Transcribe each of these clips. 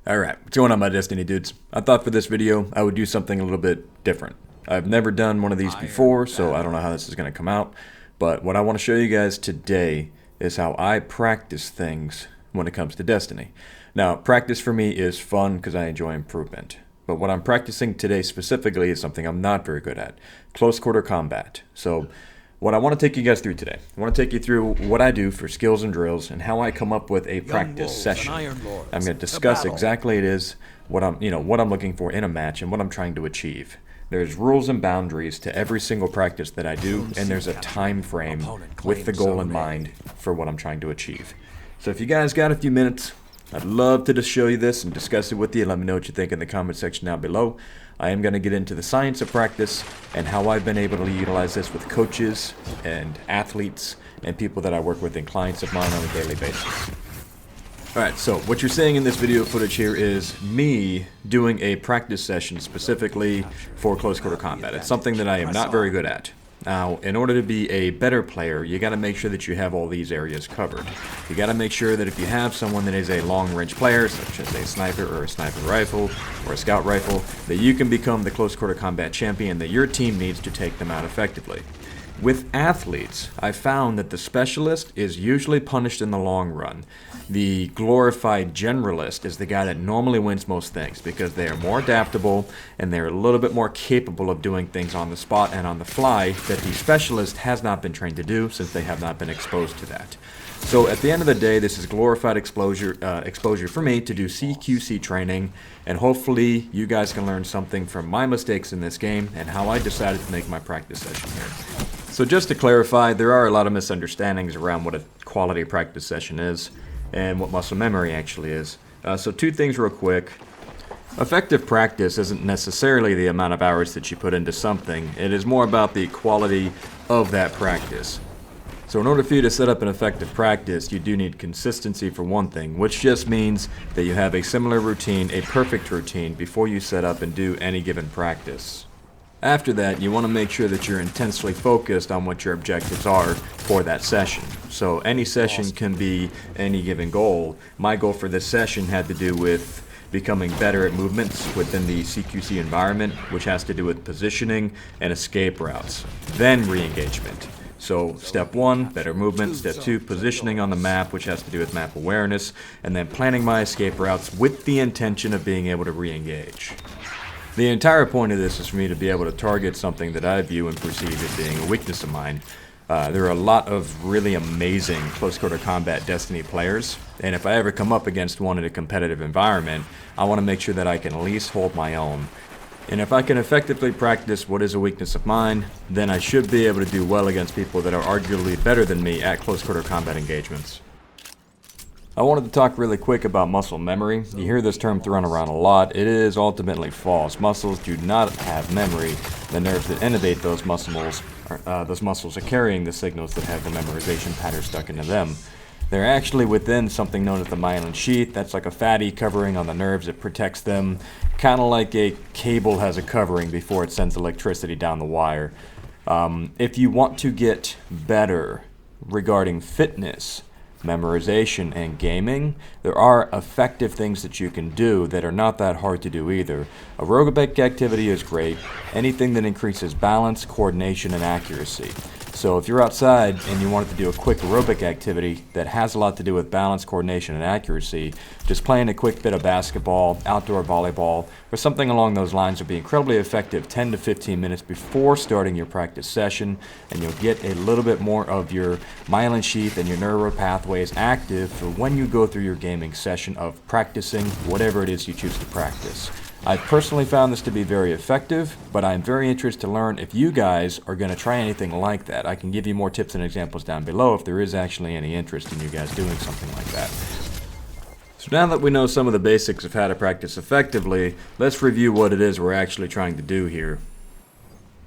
Alright, what's going on my Destiny dudes? I thought for this video I would do something a little bit different. I've never done one of these before, so I don't know how this is going to come out. But what I want to show you guys today is how I practice things when it comes to Destiny. Now, practice for me is fun because I enjoy improvement. But what I'm practicing today specifically is something I'm not very good at. Close quarter combat. So what I want to take you guys through today, I want to take you through what I do for skills and drills and how I come up with a practice session. I'm going to discuss exactly it is what I'm looking for in a match and what I'm trying to achieve. There's rules and boundaries to every single practice that I do, and there's a time frame with the goal in mind for what I'm trying to achieve. So if you guys got a few minutes, I'd love to just show you this and discuss it with you. Let me know what you think in the comment section down below. I am going to get into the science of practice and how I've been able to utilize this with coaches and athletes and people that I work with and clients of mine on a daily basis. Alright, so what you're seeing in this video footage here is me doing a practice session specifically for close quarter combat. It's something that I am not very good at. Now, in order to be a better player, you got to make sure that you have all these areas covered. You got to make sure that if you have someone that is a long-range player, such as a sniper or a sniper rifle or a scout rifle, that you can become the close quarter combat champion that your team needs to take them out effectively. With athletes, I found that the specialist is usually punished in the long run. The glorified generalist is the guy that normally wins most things because they are more adaptable and they're a little bit more capable of doing things on the spot and on the fly that the specialist has not been trained to do since they have not been exposed to that. So at the end of the day, this is glorified exposure for me to do CQC training, and hopefully you guys can learn something from my mistakes in this game and how I decided to make my practice session here. So just to clarify, there are a lot of misunderstandings around what a quality practice session is and what muscle memory actually is. So two things real quick. Effective practice isn't necessarily the amount of hours that you put into something. It is more about the quality of that practice. So in order for you to set up an effective practice, you do need consistency for one thing, which just means that you have a similar routine, a perfect routine, before you set up and do any given practice. After that, you want to make sure that you're intensely focused on what your objectives are for that session. So any session can be any given goal. My goal for this session had to do with becoming better at movements within the CQC environment, which has to do with positioning and escape routes. Then re-engagement. So step 1, better movement. Step 2, positioning on the map, which has to do with map awareness. And then planning my escape routes with the intention of being able to re-engage. The entire point of this is for me to be able to target something that I view and perceive as being a weakness of mine. There are a lot of really amazing close quarter combat Destiny players, and if I ever come up against one in a competitive environment, I want to make sure that I can at least hold my own. And if I can effectively practice what is a weakness of mine, then I should be able to do well against people that are arguably better than me at close quarter combat engagements. I wanted to talk really quick about muscle memory. You hear this term thrown around a lot. It is ultimately false. Muscles do not have memory. The nerves that innervate those muscles are carrying the signals that have the memorization pattern stuck into them. They're actually within something known as the myelin sheath. That's like a fatty covering on the nerves that protects them, kind of like a cable has a covering before it sends electricity down the wire. If you want to get better regarding fitness, memorization, and gaming, there are effective things that you can do that are not that hard to do either. Aerobic activity is great. Anything that increases balance, coordination, and accuracy. So if you're outside and you wanted to do a quick aerobic activity that has a lot to do with balance, coordination, and accuracy, just playing a quick bit of basketball, outdoor volleyball, or something along those lines will be incredibly effective 10 to 15 minutes before starting your practice session, and you'll get a little bit more of your myelin sheath and your neural pathways active for when you go through your gaming session of practicing whatever it is you choose to practice. I've personally found this to be very effective, but I'm very interested to learn if you guys are going to try anything like that. I can give you more tips and examples down below if there is actually any interest in you guys doing something like that. So now that we know some of the basics of how to practice effectively, let's review what it is we're actually trying to do here.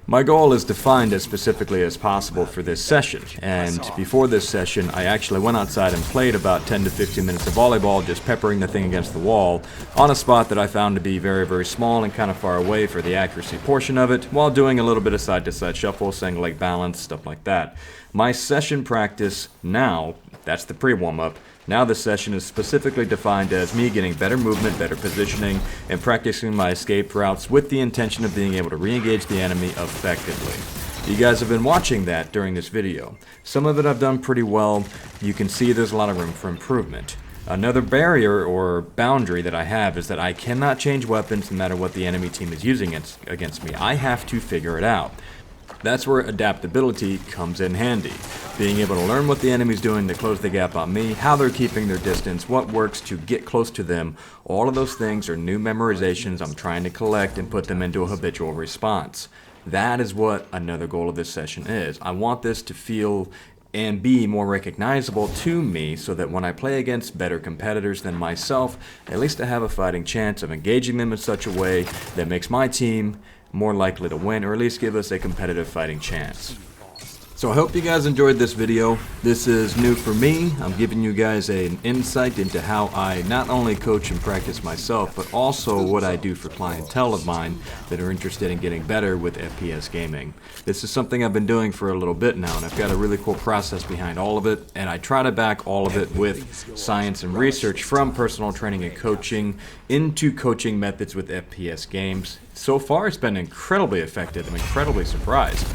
My goal is defined as specifically as possible for this session, and before this session I actually went outside and played about 10 to 15 minutes of volleyball, just peppering the thing against the wall on a spot that I found to be very, very small and kind of far away for the accuracy portion of it, while doing a little bit of side-to-side shuffle, single leg balance, stuff like that. My session practice now, that's the pre-warm-up, Now this session is specifically defined as me getting better movement, better positioning, and practicing my escape routes with the intention of being able to re-engage the enemy effectively. You guys have been watching that during this video. Some of it I've done pretty well. You can see there's a lot of room for improvement. Another barrier or boundary that I have is that I cannot change weapons no matter what the enemy team is using against me. I have to figure it out. That's where adaptability comes in handy. Being able to learn what the enemy's doing to close the gap on me, how they're keeping their distance, what works to get close to them. All of those things are new memorizations I'm trying to collect and put them into a habitual response. That is what another goal of this session is. I want this to feel and be more recognizable to me so that when I play against better competitors than myself, at least I have a fighting chance of engaging them in such a way that makes my team more likely to win, or at least give us a competitive fighting chance. So I hope you guys enjoyed this video. This is new for me. I'm giving you guys an insight into how I not only coach and practice myself, but also what I do for clientele of mine that are interested in getting better with FPS gaming. This is something I've been doing for a little bit now, and I've got a really cool process behind all of it, and I try to back all of it with science and research from personal training and coaching into coaching methods with FPS games. So far, it's been incredibly effective. I'm incredibly surprised.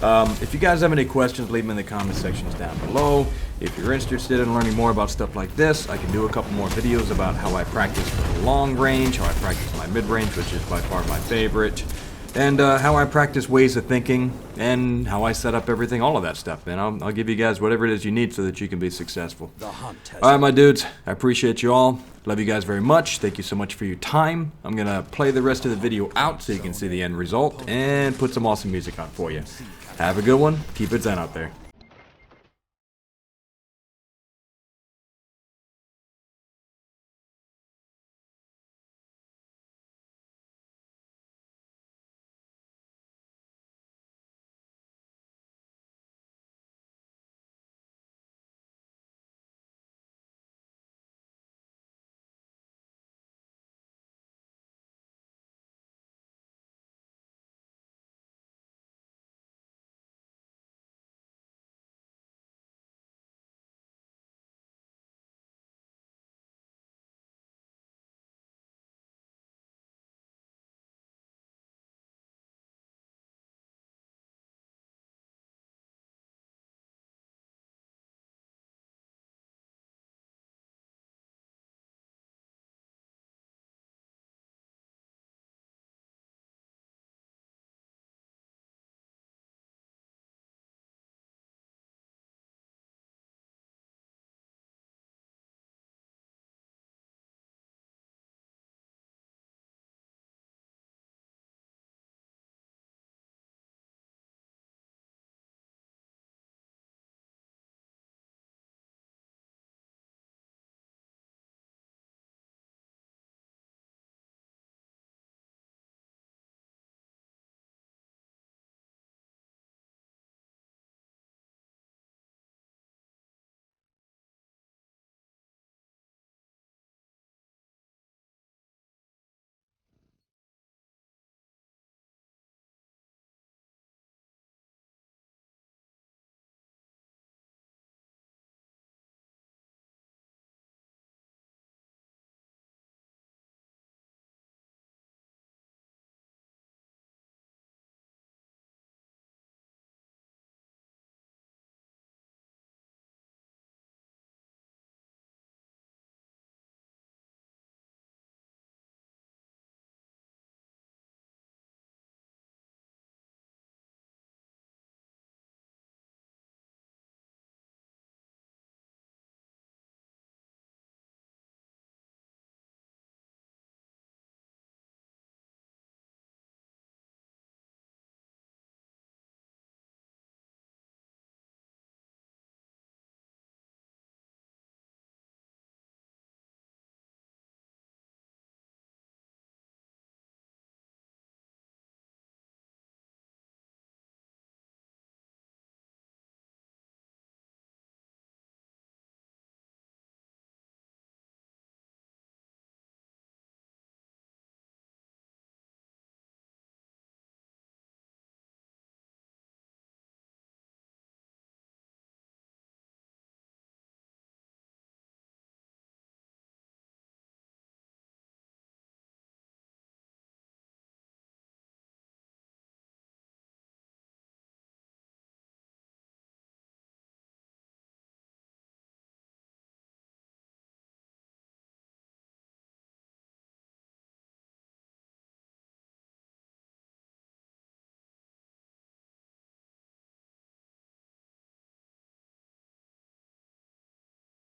If you guys have any questions, leave them in the comment sections down below. If you're interested in learning more about stuff like this, I can do a couple more videos about how I practice for the long range, how I practice my mid-range, which is by far my favorite, and how I practice ways of thinking, and how I set up everything, all of that stuff, man. I'll give you guys whatever it is you need so that you can be successful. Alright, my dudes, I appreciate you all. Love you guys very much. Thank you so much for your time. I'm going to play the rest of the video out so you can see the end result and put some awesome music on for you. Have a good one. Keep it zen out there.